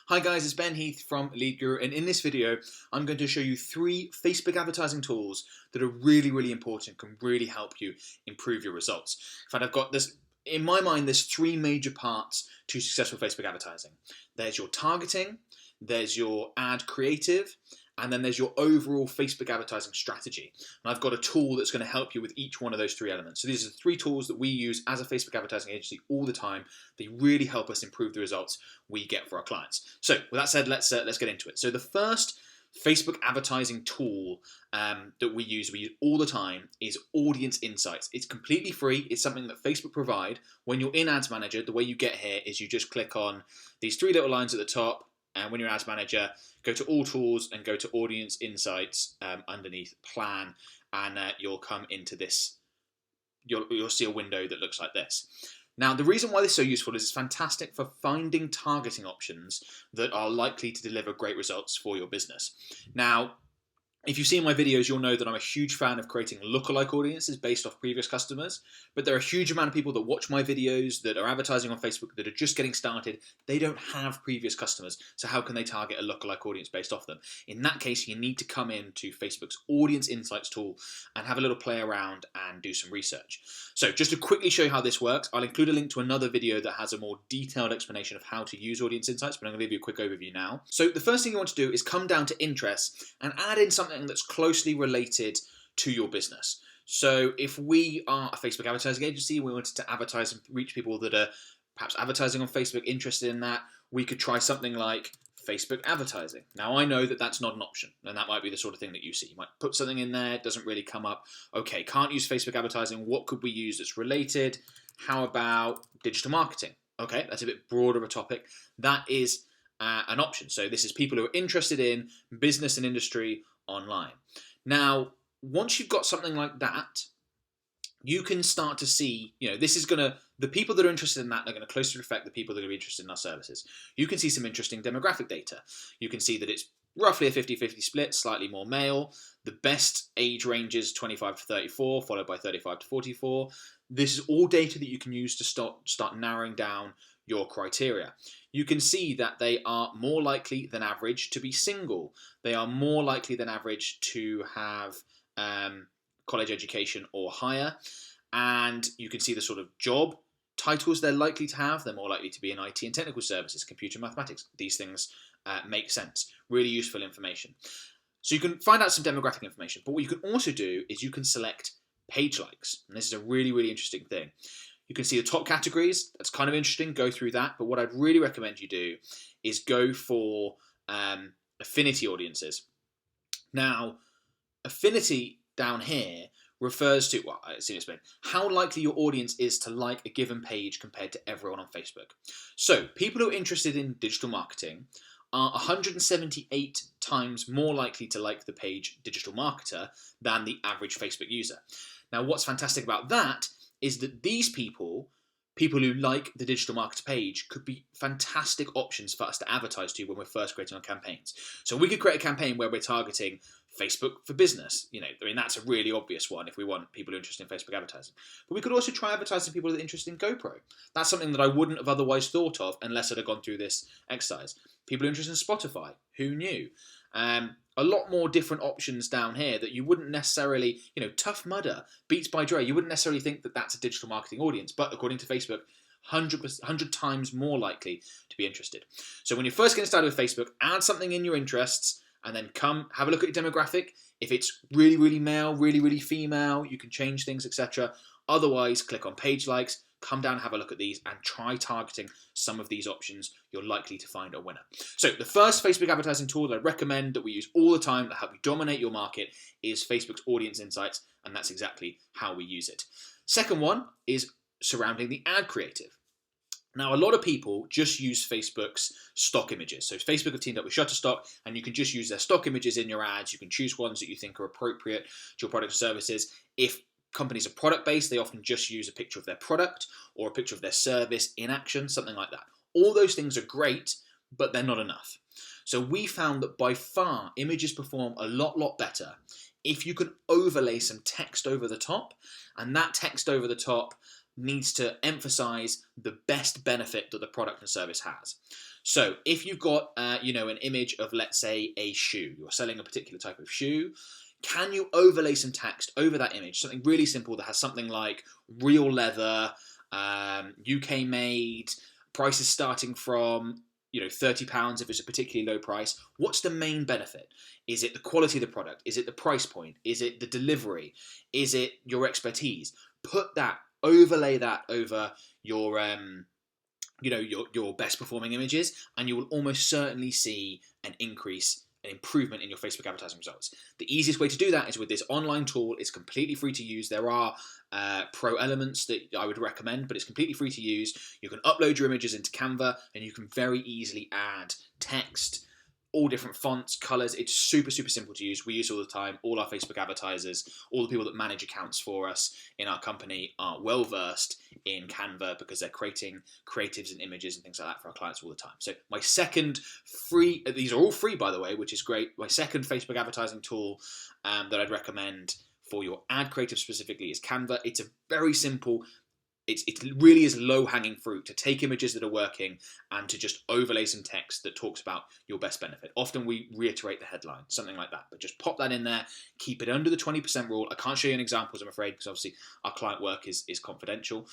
Hi guys, it's Ben Heath from Lead Guru, and in this video I'm going to show you 3 Facebook advertising tools that are really important, can really help you improve your results. In fact, I've got this, in my mind, there's 3 major parts to successful Facebook advertising. There's your targeting, there's your ad creative, and then there's your overall Facebook advertising strategy. And I've got a tool that's going to help you with each one of those 3 elements. So these are the 3 tools that we use as a Facebook advertising agency all the time. They really help us improve the results we get for our clients. So with that said, let's get into it. So the first Facebook advertising tool that we use all the time is Audience Insights. It's completely free. It's something that Facebook provide. When you're in Ads Manager, the way you get here is you just click on these 3 little lines at the top. And when you're in Ads Manager, go to All Tools and go to Audience Insights underneath Plan, and you'll come into this. You'll see a window that looks like this. Now, the reason why this is so useful is it's fantastic for finding targeting options that are likely to deliver great results for your business. Now, if you've seen my videos, you'll know that I'm a huge fan of creating lookalike audiences based off previous customers, but there are a huge amount of people that watch my videos that are advertising on Facebook that are just getting started. They don't have previous customers, so how can they target a lookalike audience based off them? In that case, you need to come into Facebook's Audience Insights tool and have a little play around and do some research. So just to quickly show you how this works, I'll include a link to another video that has a more detailed explanation of how to use Audience Insights, but I'm going to give you a quick overview now. So the first thing you want to do is come down to interests and add in something that's closely related to your business. So if we are a Facebook advertising agency, we wanted to advertise and reach people that are perhaps advertising on Facebook, interested in that, we could try something like Facebook advertising. Now I know that that's not an option, and that might be the sort of thing that you see. You might put something in there, it doesn't really come up. Okay, can't use Facebook advertising. What could we use that's related? How about digital marketing? Okay, that's a bit broader of a topic. That is an option. So this is people who are interested in business and industry online. Now, once you've got something like that, you can start to see, this is going to, the people that are interested in that are going to closely reflect the people that are interested in our services. You can see some interesting demographic data. You can see that it's roughly a 50-50 split, slightly more male. The best age range is 25 to 34, followed by 35 to 44. This is all data that you can use to start narrowing down your criteria. You can see that they are more likely than average to be single. They are more likely than average to have college education or higher. And you can see the sort of job titles they're likely to have. They're more likely to be in IT and technical services, computer mathematics. These things make sense. Really useful information. So you can find out some demographic information. But what you can also do is you can select page likes. And this is a really interesting thing. You can see the top categories. That's kind of interesting. Go through that. But what I'd really recommend you do is go for affinity audiences. Now, affinity down here refers to, well, let's explain, how likely your audience is to like a given page compared to everyone on Facebook. So people who are interested in digital marketing are 178 times more likely to like the page digital marketer than the average Facebook user. Now, what's fantastic about that is that these people who like the digital marketer page, could be fantastic options for us to advertise to when we're first creating our campaigns. So we could create a campaign where we're targeting Facebook for business. That's a really obvious one if we want people who are interested in Facebook advertising. But we could also try advertising people that are interested in GoPro. That's something that I wouldn't have otherwise thought of unless I'd have gone through this exercise. People who are interested in Spotify. Who knew? A lot more different options down here that you wouldn't necessarily, Tough Mudder, Beats by Dre, you wouldn't necessarily think that that's a digital marketing audience, but according to Facebook, 100 times more likely to be interested. So when you're first getting started with Facebook, add something in your interests and then come have a look at your demographic. If it's really male, really female, you can change things, etc. Otherwise, click on page likes, come down, have a look at these, and try targeting some of these options. You're likely to find a winner. So the first Facebook advertising tool that I recommend that we use all the time to help you dominate your market is Facebook's Audience Insights, and that's exactly how we use it. Second one is surrounding the ad creative. Now, a lot of people just use Facebook's stock images. So Facebook have teamed up with Shutterstock, and you can just use their stock images in your ads. You can choose ones that you think are appropriate to your products and services. If companies are product-based, they often just use a picture of their product or a picture of their service in action, something like that. All those things are great, but they're not enough. So we found that by far, images perform a lot better if you can overlay some text over the top, and that text over the top needs to emphasize the best benefit that the product and service has. So if you've got, an image of, let's say, a shoe, you're selling a particular type of shoe, can you overlay some text over that image, something really simple that has something like real leather, UK made, prices starting from £30 if it's a particularly low price. What's the main benefit? Is it the quality of the product? Is it the price point? Is it the delivery? Is it your expertise? Overlay that over your your best performing images, and you will almost certainly see an improvement in your Facebook advertising results. The easiest way to do that is with this online tool. It's completely free to use. There are pro elements that I would recommend, but it's completely free to use. You can upload your images into Canva, and you can very easily add text, all different fonts, colors. It's super, super simple to use. We use it all the time. All our Facebook advertisers, all the people that manage accounts for us in our company are well versed in Canva because they're creating creatives and images and things like that for our clients all the time. So my second free, these are all free by the way, which is great. My second Facebook advertising tool that I'd recommend for your ad creative specifically is Canva. It's a very simple, it really is low-hanging fruit to take images that are working and to just overlay some text that talks about your best benefit. Often we reiterate the headline, something like that, but just pop that in there, keep it under the 20% rule. I can't show you any examples, I'm afraid, because obviously our client work is confidential.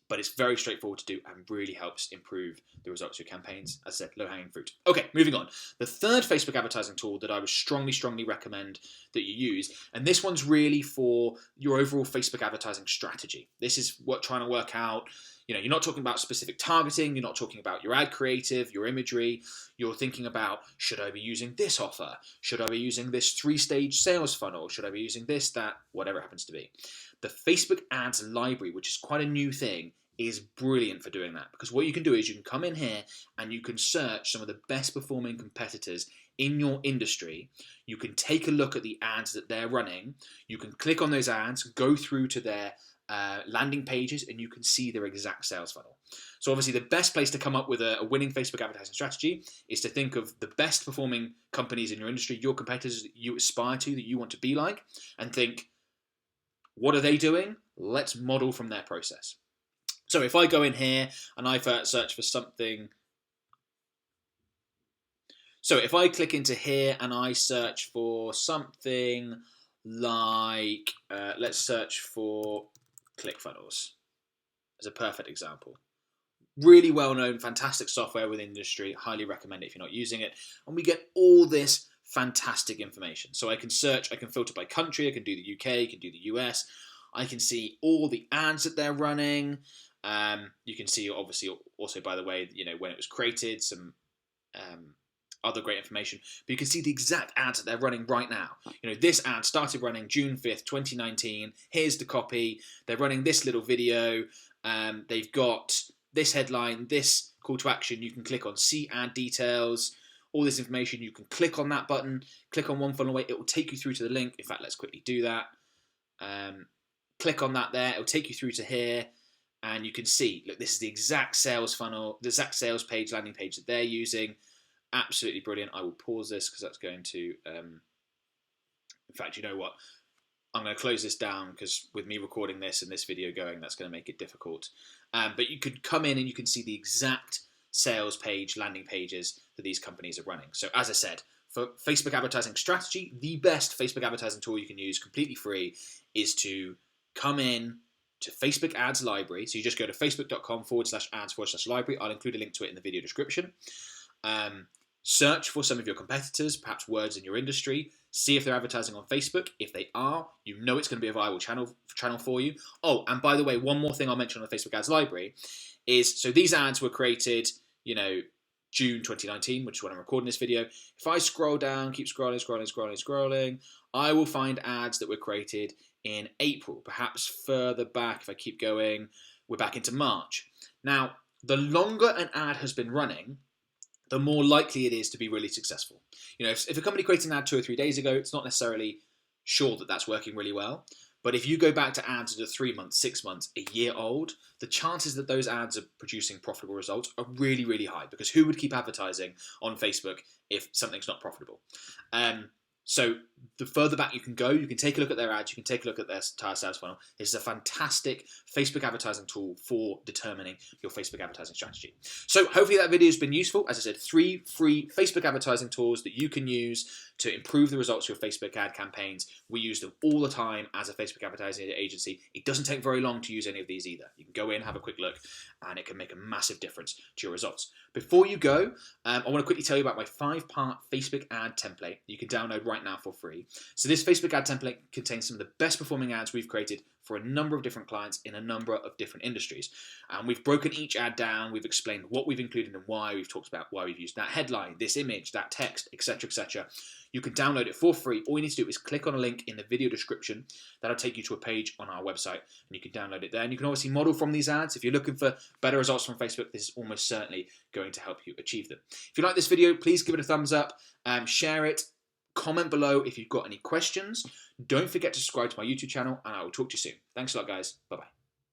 But it's very straightforward to do and really helps improve the results of your campaigns. As I said, low-hanging fruit. Okay, moving on. The third Facebook advertising tool that I would strongly recommend that you use, and this one's really for your overall Facebook advertising strategy. This is what trying to work out, you're not talking about specific targeting, you're not talking about your ad creative, your imagery, you're thinking about, should I be using this offer? Should I be using this 3-stage sales funnel? Should I be using this, that, whatever it happens to be? The Facebook Ads Library, which is quite a new thing, is brilliant for doing that, because what you can do is you can come in here and you can search some of the best performing competitors in your industry. You can take a look at the ads that they're running. You can click on those ads, go through to their landing pages, and you can see their exact sales funnel. So obviously the best place to come up with a winning Facebook advertising strategy is to think of the best performing companies in your industry, your competitors that you aspire to, that you want to be like, and think, what are they doing? Let's model from their process. So if I go in here and I search for something, so if I click into here and I search for something like, let's search for ClickFunnels as a perfect example. Really well-known, fantastic software within the industry. Highly recommend it if you're not using it. And we get all this fantastic information. So I can search, I can filter by country, I can do the UK, I can do the US, I can see all the ads that they're running. You can see, obviously, also, by the way, when it was created, some other great information. But you can see the exact ads that they're running right now. This ad started running June 5th, 2019. Here's the copy. They're running this little video. They've got this headline, this call to action. You can click on see ad details. All this information, you can click on that button, click on one funnel away, it will take you through to the link. In fact, let's quickly do that. Click on that there, it will take you through to here, and you can see, look, this is the exact sales funnel, the exact sales page, landing page that they're using. Absolutely brilliant. I will pause this because that's going to, in fact, you know what? I'm going to close this down because with me recording this and this video going, that's going to make it difficult. But you could come in and you can see the exact sales page, landing pages that these companies are running. So as I said, for Facebook advertising strategy, the best Facebook advertising tool you can use, completely free, is to come in to Facebook Ads Library. So you just go to facebook.com/ads/library. I'll include a link to it in the video description. Search for some of your competitors, perhaps words in your industry. See if they're advertising on Facebook. If they are, you know it's going to be a viable channel for you. Oh, and by the way, one more thing I'll mention on the Facebook Ads Library is, so these ads were created, June 2019, which is when I'm recording this video. If I scroll down, keep scrolling, I will find ads that were created in April, perhaps further back. If I keep going, we're back into March. Now, the longer an ad has been running, the more likely it is to be really successful. If a company created an ad 2 or 3 days ago, it's not necessarily sure that that's working really well. But if you go back to ads that are 3 months, 6 months, a year old, the chances that those ads are producing profitable results are really, really high, because who would keep advertising on Facebook if something's not profitable? So the further back you can go, you can take a look at their ads, you can take a look at their entire sales funnel. It's a fantastic Facebook advertising tool for determining your Facebook advertising strategy. So hopefully that video has been useful. As I said, 3 free Facebook advertising tools that you can use to improve the results of your Facebook ad campaigns. We use them all the time as a Facebook advertising agency. It doesn't take very long to use any of these either. You can go in, have a quick look, and it can make a massive difference to your results. Before you go, I want to quickly tell you about my 5-part Facebook ad template you can download right now for free. So this Facebook ad template contains some of the best performing ads we've created for a number of different clients in a number of different industries. And we've broken each ad down, we've explained what we've included and why, we've talked about why we've used that headline, this image, that text, etc., etc. You can download it for free. All you need to do is click on a link in the video description. That'll take you to a page on our website, and you can download it there. And you can obviously model from these ads. If you're looking for better results from Facebook, this is almost certainly going to help you achieve them. If you like this video, please give it a thumbs up, share it, comment below if you've got any questions. Don't forget to subscribe to my YouTube channel, and I will talk to you soon. Thanks a lot, guys. Bye-bye.